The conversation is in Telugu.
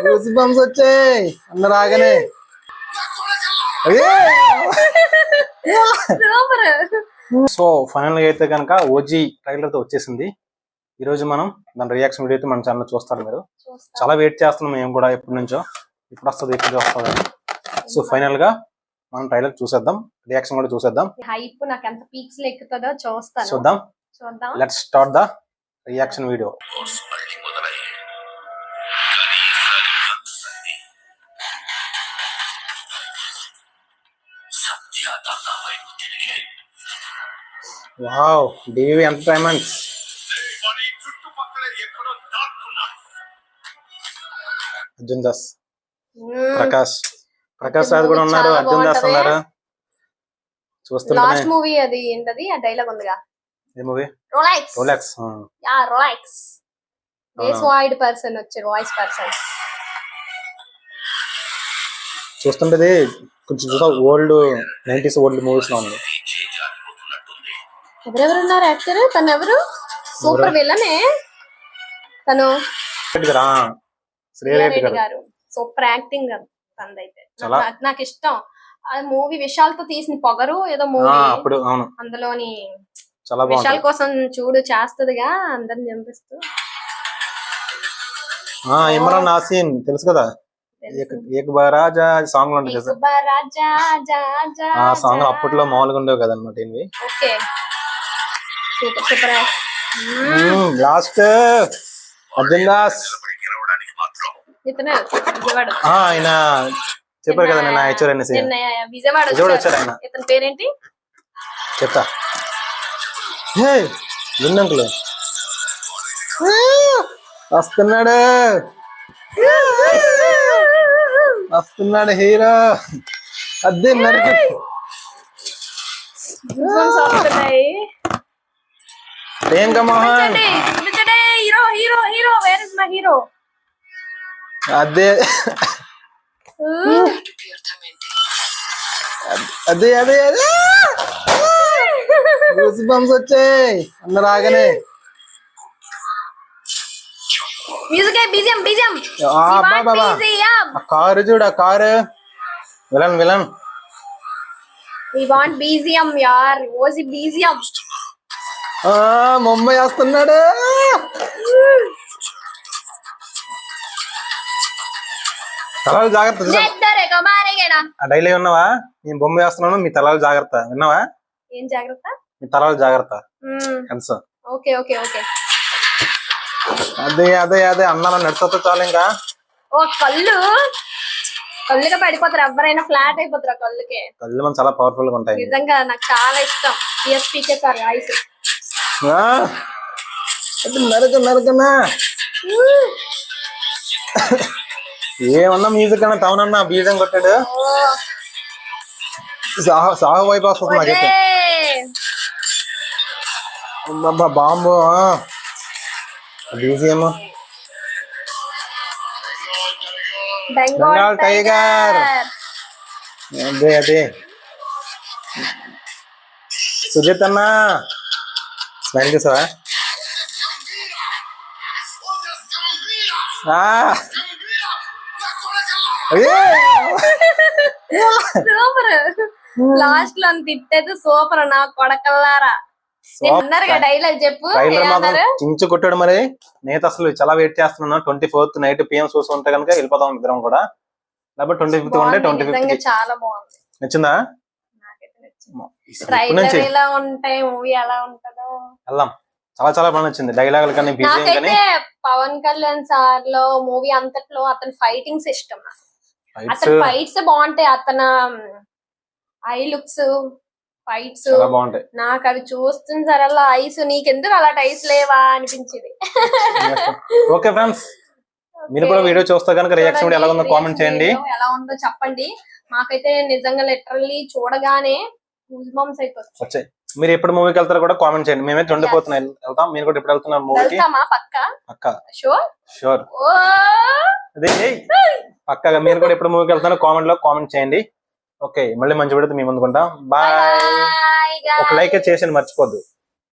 గూస్ బంప్స్ వచ్చాయి అన్న రాగానే. సో ఫైనల్ గా అయితే కనుక ఓజీ ట్రైలర్ తో వచ్చేసింది. ఈ రోజు మనం దాని రియాక్షన్ వీడియో అయితే మన ఛానల్ చూస్తారు. మీరు చాలా వెయిట్ చేస్తున్నాం మేము కూడా ఎప్పటి నుంచో, ఇప్పుడు వస్తుంది ఎప్పుడు వస్తుంది. సో ఫైనల్ గా మనం ట్రైలర్ చూసేద్దాం, రియాక్షన్ కూడా చూసేద్దాం. హైప్ నాకు ఎంత పీక్స్ లో ఎక్కుతుందో చూద్దాం. Let's start the reaction video. Wow, DV entertainments. Arjun Das, Prakash Raj కూడా ఉన్నారు, అర్జున్ దాస్ ఉన్నారు. చూస్తున్నా. లాస్ట్ మూవీ అది ఏంటది, ఆ డైలాగ్ ఉందిగా. ఏ movie? Rolex. Yeah, Rolex. Voice wide person వచ్చారు, వాయిస్ పర్సన్. చూస్తుంటది కొంచెం ఓల్డ్ 90s ఓల్డ్ మూవీస్ లో ఉంది. ఎవరెవరు ఉన్నారు యాక్టర్? తను ఎవరు? సూపర్ విలనే తను. శ్రీరెడ్డి గారు సూపర్ యాక్టింగ్ తనదైతే. నాకు ఇష్టం ఆ మూవీ. విశాల్తో తీసిన పొగరు ఏదో మూవీ, అందులోని విశాల్ కోసం చూడు చేస్తదిగా అందరిని చంపిస్తూ. ఇమ్రాన్ నాసిన్ తెలుసు కదా, ఏక్ బారాజా సాంగ్ లో ఉంటుంది కదా. ఆ సాంగ్ అప్పట్లో మామూలుగా ఉండేవి కదనమాట ఇవి. Okay, super super. Last Arjun Das ఆయన చెప్పారు కదా నేను యాక్చువల్ అనేసి. విజయవాడ వచ్చారు ఆయన. ఇతని పేరేంటి చెప్తా. విన్నంకులు వస్తున్నాడు, వస్తున్నాడు హీరో. అదే నరికి Priyanka Mohan. Hero hero hero, where is my hero? అదే అదే అదే అదే గూస్ బంప్స్ వచ్చాయి అన్న రాగానే. కారు చూడ, కారు విలన్ విలన్. ముంబై వస్తున్నాడు. తలాలు జాగ్రత్త. ఆ డైలీ ఉన్నావా? నేను బొమ్మ వేస్తున్నాను, మీ తలాలు జాగ్రత్త. విన్నావా? ఏం జాగ్రత్త? మీ తలాలు జాగ్రత్త. Okay okay okay. అదే అదే అదే అన్నాను, నడుచుతో చాలు. ఇంకా ఓ కళ్ళుగా పడిపోతారు, ఎవరైనా ఫ్లాట్ అయిపోతారు కళ్ళుకే. కళ్ళు మనం చాలా పవర్ఫుల్ గా ఉంటాయి. నిజంగా నాకు చాలా ఇష్టం పిఎస్పీకే సార్ వాయిస్. నరక నరకనా ఏమన్నా మ్యూజిక్ అన్నా తవనన్నా బీజం కొట్టాడు. సాహు వైపు వస్తుంది నాకైతే. Bomb BGM. బెంగాల్ టైగర్. అదే అదే సుజిత్ అన్నా స్మైల్ చేసావా? సూపర్. లాస్ట్ లో తిట్టేది సూపర్. నా కొడకల్లారా డైలాగ్ చెప్పు. చించు కొట్టాడు మరి. నేత అసలు చాలా వెయిట్ చేస్తున్నాను. 24th నైట్ PM షోస్ ఉంటే కనుక వెళ్ళిపోతాం ఇద్దరం కూడా. లేకపోతే 25th ఉంటే 25th. చాలా బాగుంది. నచ్చిందా? ట్రైలర్ ఎలా ఉంటాయి, మూవీ ఎలా ఉంటుందో వెళ్దాం. చాలా చాలా బాగా నచ్చింది. డైలాగులు కానీ నాకైతే పవన్ కళ్యాణ్ సార్ లో మూవీ అంతట్లో అతని ఫైటింగ్స్ ఇష్టం. అతని ఫైట్స్ బాగుంటాయి. అతను ఐ లుక్స్, ఫైట్స్ బాగుంటాయి. నాకు అవి చూస్తుంది సరే అలా ఐస్, నీకెందుకు అలాంటి ఐస్ లేవా అనిపించింది. ఓకే ఫ్రెండ్స్, మీరు కూడా వీడియో చూస్తే కనుక రియాక్షన్ ఎలా ఉందో కామెంట్ చేయండి. ఎలా ఉందో చెప్పండి. మాకైతే నిజంగా లిటరల్లీ చూడగానే గూస్ బంప్స్ అయిపోతాయి. మీరు ఎప్పుడు మూవీకి వెళ్తారో కూడా కామెంట్ చేయండి. మేమైతే 24th వెళ్తాం. మీరు కూడా ఎప్పుడు వెళ్తున్నారు మూవీకి? పక్కా షూర్. అదే పక్కాగా మీరు కూడా ఎప్పుడు మూవీకి వెళ్తారో కామెంట్ లో కామెంట్ చేయండి. ఓకే, మళ్ళీ మంచి వీడియోతో మీ ముందుకుంటాం. బాయ్. ఒక లైక్ చేసి మర్చిపోద్దు.